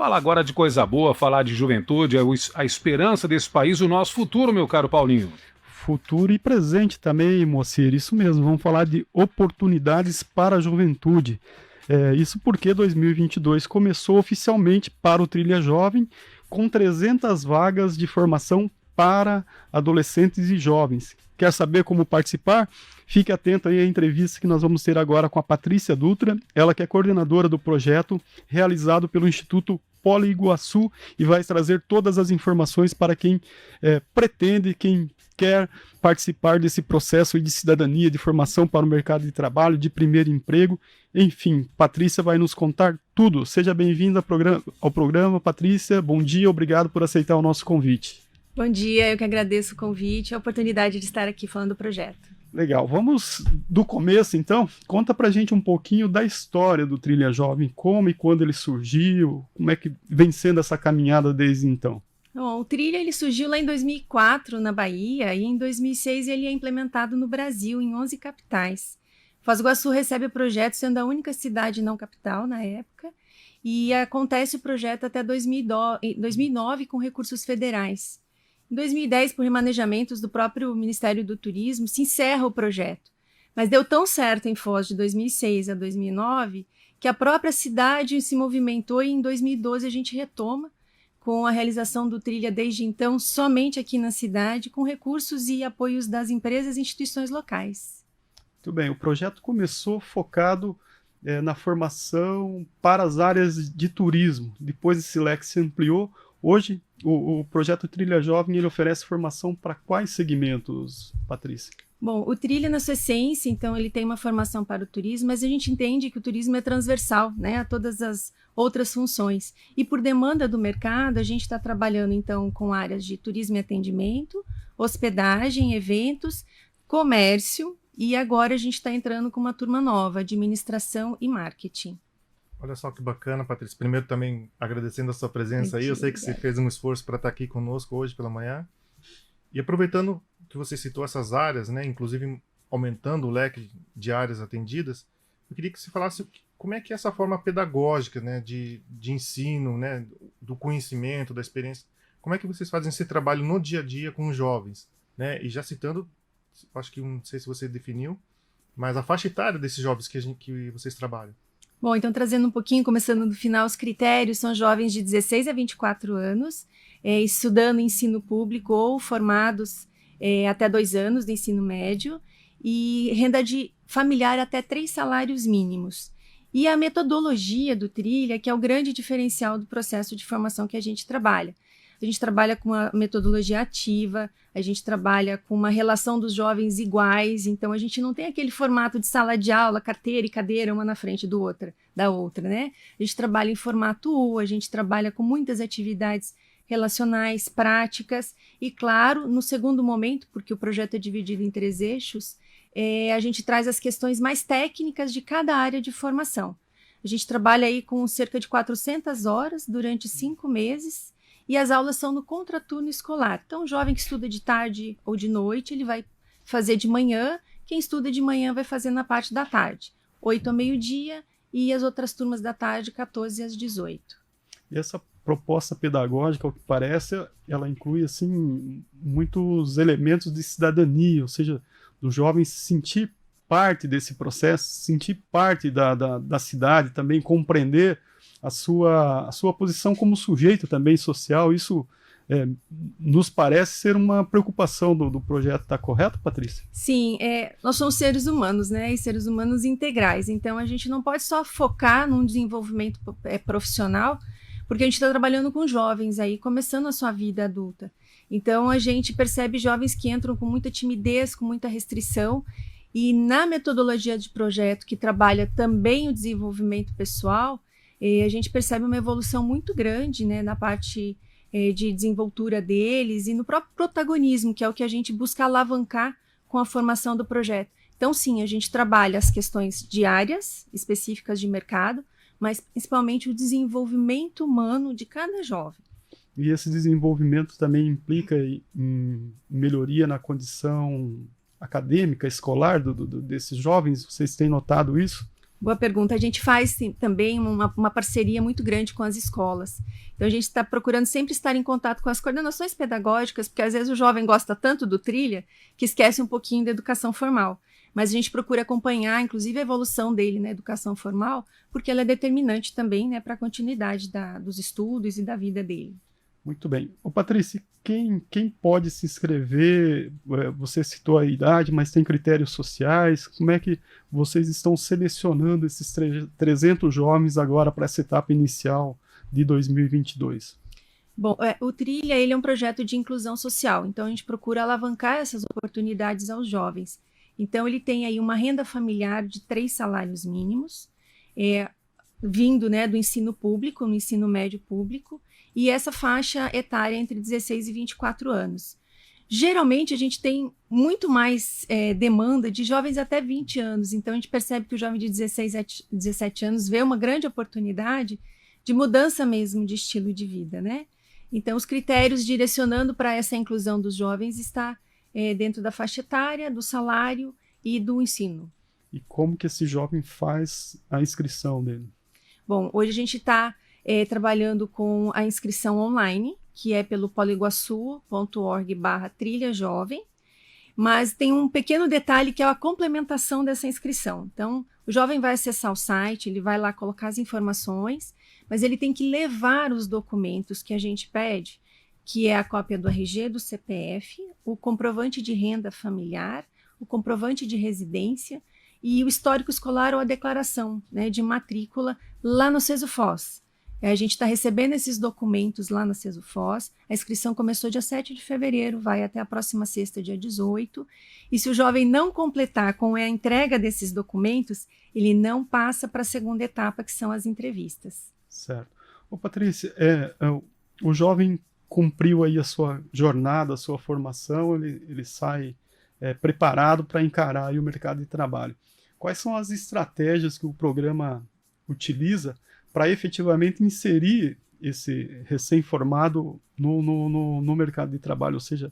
Falar agora de coisa boa, falar de juventude, a esperança desse país, o nosso futuro, meu caro Paulinho. Futuro e presente também, Moacir, isso mesmo, vamos falar de oportunidades para a juventude. Isso porque 2022 começou oficialmente para o Trilha Jovem, com 300 vagas de formação para adolescentes e jovens. Quer saber como participar? Fique atento aí à entrevista que nós vamos ter agora com a Patrícia Dutra, ela que é coordenadora do projeto realizado pelo Instituto Poli Iguaçu e vai trazer todas as informações para quem pretende, quem quer participar desse processo de cidadania, de formação para o mercado de trabalho, de primeiro emprego. Enfim, Patrícia vai nos contar tudo. Seja bem-vinda ao programa, Patrícia. Bom dia, obrigado por aceitar o nosso convite. Bom dia, eu que agradeço o convite e a oportunidade de estar aqui falando do projeto. Legal, vamos do começo então. Conta pra gente um pouquinho da história do Trilha Jovem, como e quando ele surgiu, como é que vem sendo essa caminhada desde então. Bom, o Trilha ele surgiu lá em 2004 na Bahia e em 2006 ele é implementado no Brasil em 11 capitais. Foz do Iguaçu recebe o projeto sendo a única cidade não capital na época e acontece o projeto até 2009 com recursos federais. Em 2010, por remanejamentos do próprio Ministério do Turismo, se encerra o projeto. Mas deu tão certo em Foz de 2006 a 2009 que a própria cidade se movimentou e em 2012 a gente retoma com a realização do Trilha desde então somente aqui na cidade, com recursos e apoios das empresas e instituições locais. Muito bem, o projeto começou focado na formação para as áreas de turismo. Depois esse leque se ampliou. Hoje, o projeto Trilha Jovem ele oferece formação para quais segmentos, Patrícia? Bom, o Trilha, na sua essência, então, ele tem uma formação para o turismo, mas a gente entende que o turismo é transversal, né, a todas as outras funções. E por demanda do mercado, a gente está trabalhando, então, com áreas de turismo e atendimento, hospedagem, eventos, comércio, e agora a gente está entrando com uma turma nova, administração e marketing. Olha só que bacana, Patrícia. Primeiro também agradecendo a sua presença aí. Eu sei que você fez um esforço para estar aqui conosco hoje pela manhã. E aproveitando que você citou essas áreas, né, inclusive aumentando o leque de áreas atendidas, eu queria que você falasse como é que é essa forma pedagógica, né, de ensino, né, do conhecimento, da experiência. Como é que vocês fazem esse trabalho no dia a dia com os jovens? Né? E já citando, acho que não sei se você definiu, mas a faixa etária desses jovens que vocês trabalham. Bom, então trazendo um pouquinho, começando do final, os critérios são jovens de 16 a 24 anos, estudando ensino público ou formados até 2 anos de ensino médio e renda familiar até 3 salários mínimos. E a metodologia do Trilha, que é o grande diferencial do processo de formação que a gente trabalha. A gente trabalha com uma metodologia ativa, a gente trabalha com uma relação dos jovens iguais, então a gente não tem aquele formato de sala de aula, carteira e cadeira, uma na frente da outra, né? A gente trabalha em formato U, a gente trabalha com muitas atividades relacionais, práticas, e claro, no segundo momento, porque o projeto é dividido em 3 eixos, a gente traz as questões mais técnicas de cada área de formação. A gente trabalha aí com cerca de 400 horas durante 5 meses, e as aulas são no contraturno escolar. Então, o jovem que estuda de tarde ou de noite, ele vai fazer de manhã. Quem estuda de manhã vai fazer na parte da tarde, 8 ao meio-dia, e as outras turmas da tarde, 14 às 18. E essa proposta pedagógica, ao que parece, ela inclui assim, muitos elementos de cidadania, ou seja, do jovem se sentir parte desse processo, sentir parte da cidade, também compreender a sua posição como sujeito também social. Isso nos parece ser uma preocupação do projeto. Está correto, Patrícia? Sim, nós somos seres humanos, né? E seres humanos integrais. Então, a gente não pode só focar num desenvolvimento profissional, porque a gente está trabalhando com jovens aí, começando a sua vida adulta. Então, a gente percebe jovens que entram com muita timidez, com muita restrição, e na metodologia de projeto, que trabalha também o desenvolvimento pessoal, a gente percebe uma evolução muito grande, né, na parte de desenvoltura deles e no próprio protagonismo, que é o que a gente busca alavancar com a formação do projeto. Então, sim, a gente trabalha as questões diárias, específicas de mercado, mas principalmente o desenvolvimento humano de cada jovem. E esse desenvolvimento também implica em melhoria na condição acadêmica, escolar desses jovens? Vocês têm notado isso? Boa pergunta. A gente faz sim, também uma parceria muito grande com as escolas. Então, a gente está procurando sempre estar em contato com as coordenações pedagógicas, porque às vezes o jovem gosta tanto do trilha que esquece um pouquinho da educação formal. Mas a gente procura acompanhar, inclusive, a evolução dele na educação formal, porque ela é determinante também, né, para a continuidade dos estudos e da vida dele. Muito bem. Ô, Patrícia, quem pode se inscrever? Você citou a idade, mas tem critérios sociais. Como é que vocês estão selecionando esses 300 jovens agora para essa etapa inicial de 2022? Bom, o Trilha ele é um projeto de inclusão social, então a gente procura alavancar essas oportunidades aos jovens. Então ele tem aí uma renda familiar de 3 salários mínimos, vindo, né, do ensino público, no ensino médio público, e essa faixa etária entre 16 e 24 anos. Geralmente a gente tem muito mais demanda de jovens até 20 anos, então a gente percebe que o jovem de 16 a 17 anos vê uma grande oportunidade de mudança mesmo de estilo de vida, né? Então os critérios direcionando para essa inclusão dos jovens está dentro da faixa etária, do salário e do ensino. E como que esse jovem faz a inscrição dele? Bom, hoje a gente está trabalhando com a inscrição online, que é pelo poliguaçu.org/trilha jovem, mas tem um pequeno detalhe que é a complementação dessa inscrição. Então, o jovem vai acessar o site, ele vai lá colocar as informações, mas ele tem que levar os documentos que a gente pede, que é a cópia do RG, do CPF, o comprovante de renda familiar, o comprovante de residência e o histórico escolar ou a declaração, né, de matrícula lá no Sesufós. A gente está recebendo esses documentos lá na Sesufós. A inscrição começou dia 7 de fevereiro, vai até a próxima sexta, dia 18. E se o jovem não completar com a entrega desses documentos, ele não passa para a segunda etapa, que são as entrevistas. Certo. Ô, Patrícia, o jovem cumpriu aí a sua jornada, a sua formação, ele sai preparado para encarar aí o mercado de trabalho. Quais são as estratégias que o programa utiliza para efetivamente inserir esse recém-formado no mercado de trabalho, ou seja,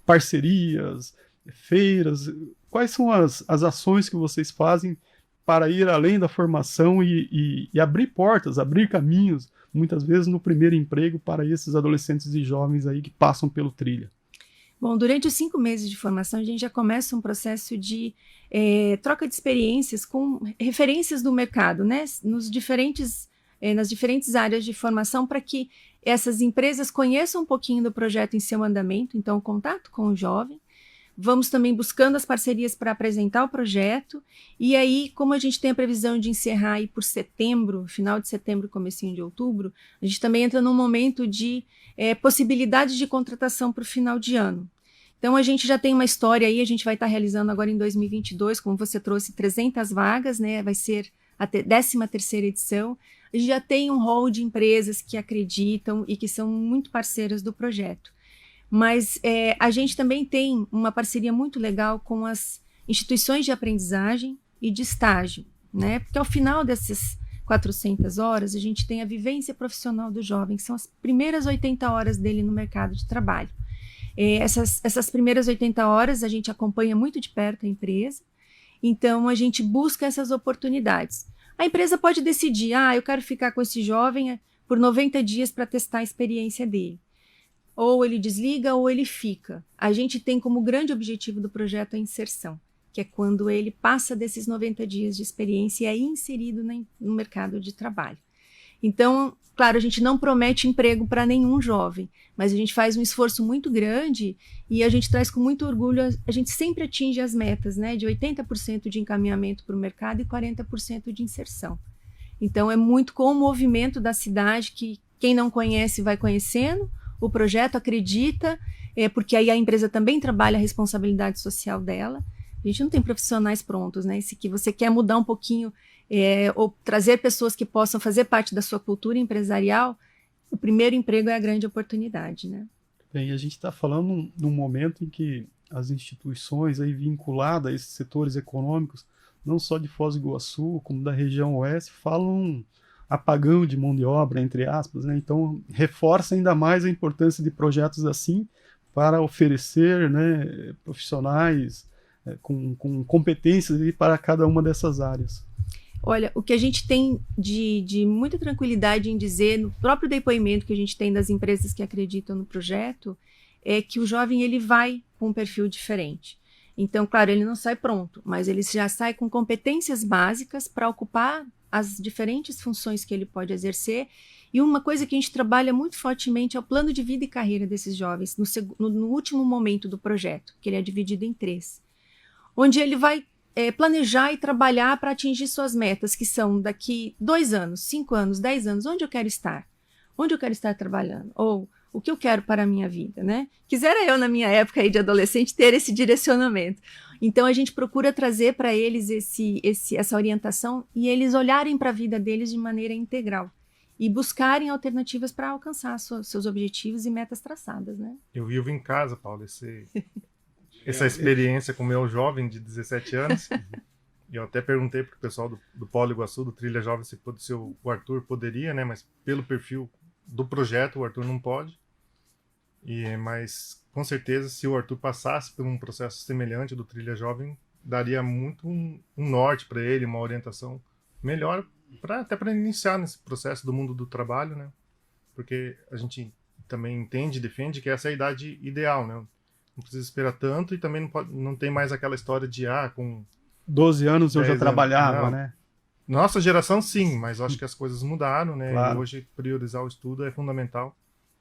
parcerias, feiras? Quais são as ações que vocês fazem para ir além da formação e abrir portas, abrir caminhos, muitas vezes no primeiro emprego para esses adolescentes e jovens aí que passam pelo Trilha? Bom, durante os 5 meses de formação, a gente já começa um processo de troca de experiências com referências do mercado, né? Nas diferentes áreas de formação, para que essas empresas conheçam um pouquinho do projeto em seu andamento, então, contato com o jovem. Vamos também buscando as parcerias para apresentar o projeto, e aí, como a gente tem a previsão de encerrar aí por setembro, final de setembro, comecinho de outubro, a gente também entra num momento de possibilidade de contratação para o final de ano. Então, a gente já tem uma história aí, a gente vai estar realizando agora em 2022, como você trouxe, 300 vagas, né? Vai ser a 13ª edição. A gente já tem um hall de empresas que acreditam e que são muito parceiras do projeto. Mas a gente também tem uma parceria muito legal com as instituições de aprendizagem e de estágio, né? Porque ao final dessas 400 horas, a gente tem a vivência profissional do jovem, que são as primeiras 80 horas dele no mercado de trabalho. Essas primeiras 80 horas a gente acompanha muito de perto a empresa, então a gente busca essas oportunidades. A empresa pode decidir, eu quero ficar com esse jovem por 90 dias para testar a experiência dele. Ou ele desliga ou ele fica. A gente tem como grande objetivo do projeto a inserção, que é quando ele passa desses 90 dias de experiência e é inserido no mercado de trabalho. Então, claro, a gente não promete emprego para nenhum jovem, mas a gente faz um esforço muito grande e a gente traz com muito orgulho, a gente sempre atinge as metas, né, de 80% de encaminhamento para o mercado e 40% de inserção. Então, é muito com o movimento da cidade que quem não conhece vai conhecendo, o projeto acredita, porque aí a empresa também trabalha a responsabilidade social dela. A gente não tem profissionais prontos, né? Se que você quer mudar um pouquinho ou trazer pessoas que possam fazer parte da sua cultura empresarial, o primeiro emprego é a grande oportunidade, né? Bem, a gente está falando num momento em que as instituições aí vinculadas a esses setores econômicos, não só de Foz do Iguaçu, como da região oeste, falam apagão de mão de obra, entre aspas, né? Então reforça ainda mais a importância de projetos assim para oferecer, né, profissionais com competências para cada uma dessas áreas. Olha, o que a gente tem de muita tranquilidade em dizer, no próprio depoimento que a gente tem das empresas que acreditam no projeto, é que o jovem ele vai com um perfil diferente. Então, claro, ele não sai pronto, mas ele já sai com competências básicas para ocupar as diferentes funções que ele pode exercer. E uma coisa que a gente trabalha muito fortemente é o plano de vida e carreira desses jovens, no último momento do projeto, que ele é dividido em 3, onde ele vai planejar e trabalhar para atingir suas metas, que são daqui 2 anos, 5 anos, 10 anos, onde eu quero estar? Onde eu quero estar trabalhando? Ou o que eu quero para a minha vida, né? Quisera eu, na minha época aí de adolescente, ter esse direcionamento. Então, a gente procura trazer para eles essa orientação e eles olharem para a vida deles de maneira integral e buscarem alternativas para alcançar seus objetivos e metas traçadas, né? Eu vivo em casa, Paulo, essa experiência com o meu jovem de 17 anos. E eu até perguntei para o pessoal do Polo Iguaçu, do Trilha Jovem, se o Arthur poderia, né? Mas pelo perfil do projeto, o Arthur não pode. Mas com certeza, se o Arthur passasse por um processo semelhante do Trilha Jovem, daria muito um norte para ele, uma orientação melhor, até para iniciar nesse processo do mundo do trabalho, né? Porque a gente também entende e defende que essa é a idade ideal, né? Não precisa esperar tanto e também não tem mais aquela história de, com 12 anos eu já 10 trabalhava, anos. né? Nossa geração, sim, mas acho que as coisas mudaram, né? Claro. E hoje priorizar o estudo é fundamental.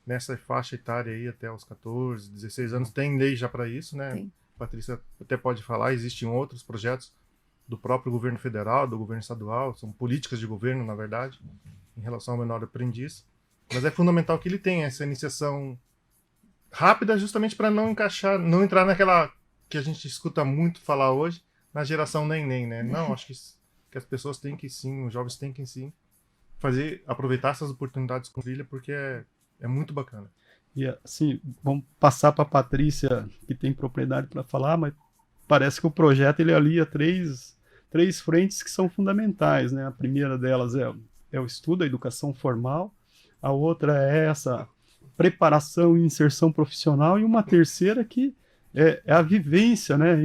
Nessa faixa etária aí, até os 14, 16 anos, tem lei já para isso, né? Tem. A Patrícia até pode falar, existem outros projetos do próprio governo federal, do governo estadual, são políticas de governo, na verdade, em relação ao menor aprendiz. Mas é fundamental que ele tenha essa iniciação rápida, justamente para não entrar naquela que a gente escuta muito falar hoje, na geração neném, né? Não, acho que as pessoas têm que sim, os jovens têm que sim, aproveitar essas oportunidades com trilha, porque é muito bacana. E assim, vamos passar para a Patrícia, que tem propriedade para falar, mas parece que o projeto ele alia três frentes que são fundamentais, né? A primeira delas é o estudo, a educação formal, a outra é essa preparação e inserção profissional, e uma terceira que é a vivência, né,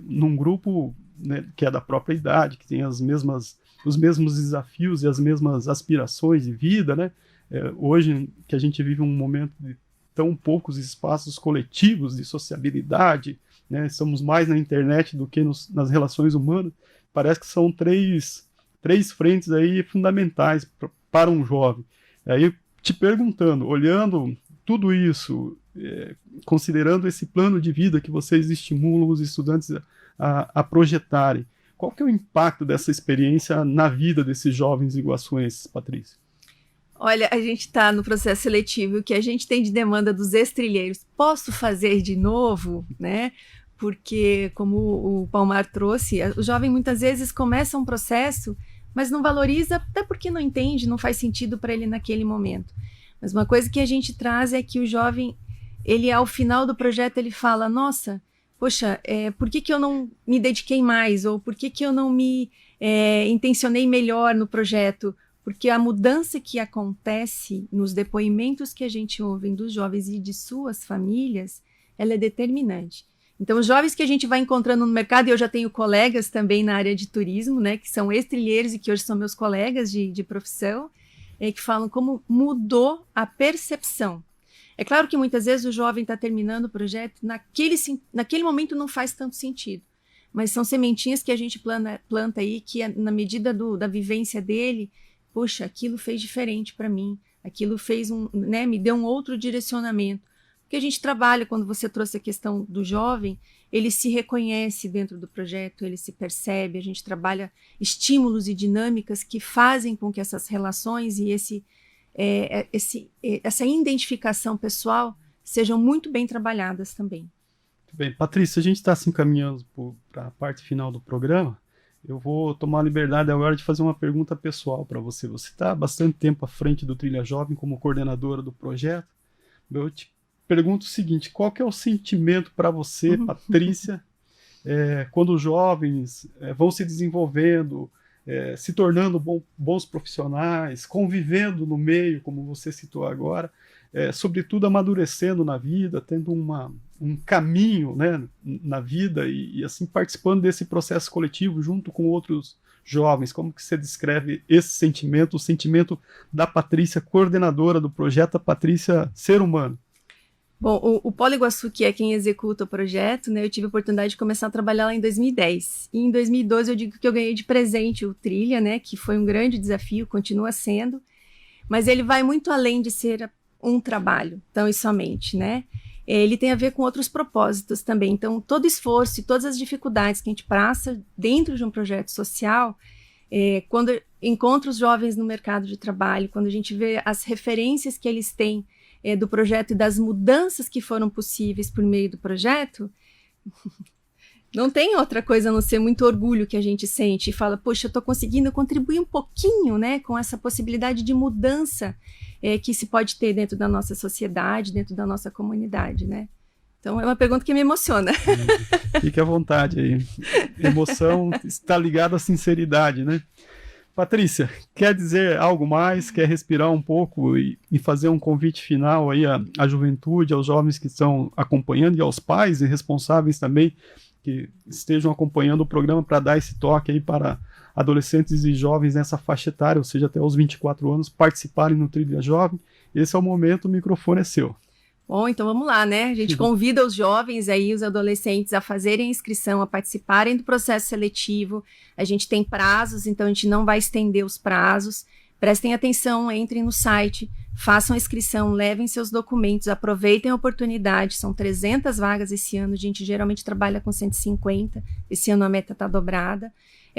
num grupo, né, que é da própria idade, que tem os mesmos desafios e as mesmas aspirações de vida, né? Hoje que a gente vive um momento de tão poucos espaços coletivos de sociabilidade, né? Estamos mais na internet do que nas relações humanas. Parece que são três frentes aí fundamentais para um jovem. Aí te perguntando, olhando tudo isso, considerando esse plano de vida que vocês estimulam os estudantes a projetarem, qual que é o impacto dessa experiência na vida desses jovens iguaçuenses, Patrícia? Olha, a gente está no processo seletivo, o que a gente tem de demanda dos ex-trilheiros, posso fazer de novo, né? Porque, como o Palmar trouxe, o jovem muitas vezes começa um processo, mas não valoriza, até porque não entende, não faz sentido para ele naquele momento. Mas uma coisa que a gente traz é que o jovem, ele ao final do projeto, ele fala, nossa, poxa, por que eu não me dediquei mais? Ou por que eu não me intencionei melhor no projeto? Porque a mudança que acontece nos depoimentos que a gente ouve dos jovens e de suas famílias, ela é determinante. Então, os jovens que a gente vai encontrando no mercado, e eu já tenho colegas também na área de turismo, né, que são ex-trilheiros e que hoje são meus colegas de profissão, que falam como mudou a percepção. É claro que muitas vezes o jovem está terminando o projeto, naquele momento não faz tanto sentido, mas são sementinhas que a gente planta aí, que na medida da vivência dele, poxa, aquilo fez diferente para mim, aquilo fez me deu um outro direcionamento. Porque a gente trabalha, quando você trouxe a questão do jovem, ele se reconhece dentro do projeto, ele se percebe, a gente trabalha estímulos e dinâmicas que fazem com que essas relações e essa identificação pessoal sejam muito bem trabalhadas também. Muito bem, Patrícia, a gente está se encaminhando para a parte final do programa. Eu vou tomar a liberdade agora de fazer uma pergunta pessoal para você. Você está há bastante tempo à frente do Trilha Jovem como coordenadora do projeto. Eu te pergunto o seguinte, qual que é o sentimento para você, Patrícia, quando os jovens vão se desenvolvendo, se tornando bons profissionais, convivendo no meio, como você citou agora, sobretudo amadurecendo na vida, tendo um caminho, né, na vida e assim participando desse processo coletivo junto com outros jovens. Como que você descreve esse sentimento, o sentimento da Patrícia, coordenadora do projeto, a Patrícia Ser Humano? Bom, o Polo Iguaçu, que é quem executa o projeto, né, eu tive a oportunidade de começar a trabalhar lá em 2010. E em 2012 eu digo que eu ganhei de presente o Trilha, né, que foi um grande desafio, continua sendo, mas ele vai muito além de ser um trabalho, tão e somente, né? Ele tem a ver com outros propósitos também. Então, todo esforço e todas as dificuldades que a gente passa dentro de um projeto social, quando encontra os jovens no mercado de trabalho, quando a gente vê as referências que eles têm do projeto e das mudanças que foram possíveis por meio do projeto, não tem outra coisa a não ser muito orgulho que a gente sente e fala, poxa, eu estou conseguindo contribuir um pouquinho, né, com essa possibilidade de mudança que se pode ter dentro da nossa sociedade, dentro da nossa comunidade, né? Então é uma pergunta que me emociona. Fique à vontade aí. Emoção está ligada à sinceridade, né? Patrícia, quer dizer algo mais? Quer respirar um pouco e fazer um convite final aí à juventude, aos jovens que estão acompanhando e aos pais e responsáveis também que estejam acompanhando o programa para dar esse toque aí para adolescentes e jovens nessa faixa etária, ou seja, até os 24 anos, participarem no Trilha Jovem. Esse é o momento, o microfone é seu. Bom, então vamos lá, né? A gente convida os jovens aí, os adolescentes, a fazerem a inscrição, a participarem do processo seletivo. A gente tem prazos, então a gente não vai estender os prazos. Prestem atenção, entrem no site, façam a inscrição, levem seus documentos, aproveitem a oportunidade. São 300 vagas esse ano, a gente geralmente trabalha com 150. Esse ano a meta está dobrada.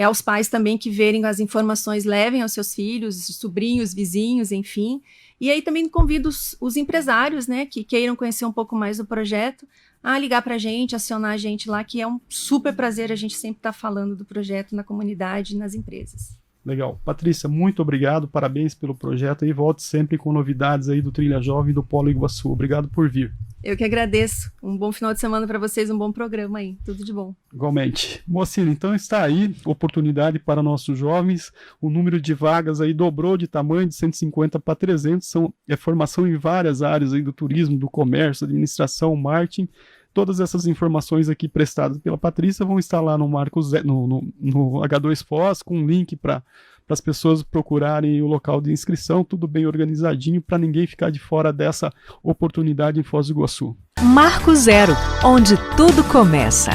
Aos pais também que verem as informações, levem aos seus filhos, sobrinhos, vizinhos, enfim. E aí também convido os empresários, né, que queiram conhecer um pouco mais do projeto, a ligar para a gente, acionar a gente lá, que é um super prazer a gente sempre estar falando do projeto na comunidade e nas empresas. Legal. Patrícia, muito obrigado, parabéns pelo projeto e volte sempre com novidades aí do Trilha Jovem do Polo Iguaçu. Obrigado por vir. Eu que agradeço. Um bom final de semana para vocês, um bom programa aí. Tudo de bom. Igualmente. Moacir, então está aí, oportunidade para nossos jovens. O número de vagas aí dobrou de tamanho, de 150 para 300. É formação em várias áreas aí do turismo, do comércio, administração, marketing. Todas essas informações aqui prestadas pela Patrícia vão estar lá no no H2 Foz, com um link para as pessoas procurarem o local de inscrição, tudo bem organizadinho, para ninguém ficar de fora dessa oportunidade em Foz do Iguaçu. Marco Zero, onde tudo começa.